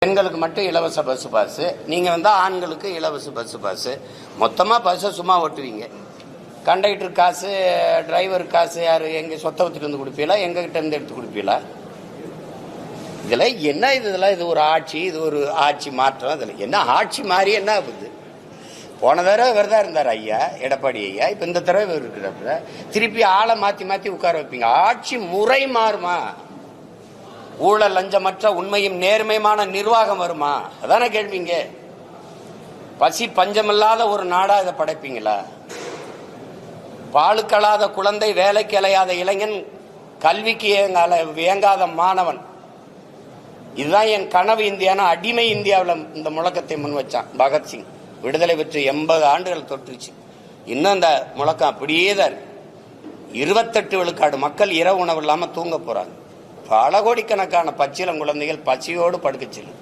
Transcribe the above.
பெண்களுக்கு மட்டும் இலவச பஸ் பாஸ், நீங்க வந்தா ஆண்களுக்கு இலவச பஸ் பாஸ். மொத்தமா பஸ்ஸை சும்மா ஓட்டுவீங்க. கண்டக்டர் காசு, டிரைவர் காசு யாரு எங்க சொத்தை வச்சுட்டு வந்து கொடுப்பீங்களா, எங்க கிட்ட இருந்து எடுத்து கொடுப்பீங்களா? இதுல என்ன இதெல்லாம்? இது ஒரு ஆட்சி, இது ஒரு ஆட்சி மாற்றம். இதுல என்ன ஆட்சி மாறி என்ன ஆகுது? போன தடவை இவர் தான் இருந்தார் ஐயா, எடப்பாடி ஐயா. இப்ப இந்த தடவை இவர் இருக்கிறப்ப திருப்பி ஆளை மாத்தி மாத்தி உட்கார வைப்பீங்க. ஆட்சி முறை மாறுமா? ஊழல் லஞ்சமற்ற உண்மையும் நேர்மையான நிர்வாகம் வருமா? அதான கேள்விங்க. பசி பஞ்சமில்லாத ஒரு நாடா இதை படைப்பீங்களா? பாலுக்களாத குழந்தை, வேலைக்கு அலையாத இளைஞன், கல்விக்கு இயங்காத மாணவன், இதுதான் என் கனவு இந்தியானா அடிமை இந்தியாவில் இந்த முழக்கத்தை முன் வச்சான் பகத்சிங். விடுதலை பெற்று 80 ஆண்டுகள் தொற்றுச்சு. இன்னும் அந்த முழக்கம் அப்படியே தான் இருக்கு. 28 விழுக்காடு மக்கள் இரவு உணவு இல்லாம தூங்க போறாங்க. பல கோடிக்கணக்கான பச்சிளம் குழந்தைகள் பசியோடு படுக்கச்சில்லை.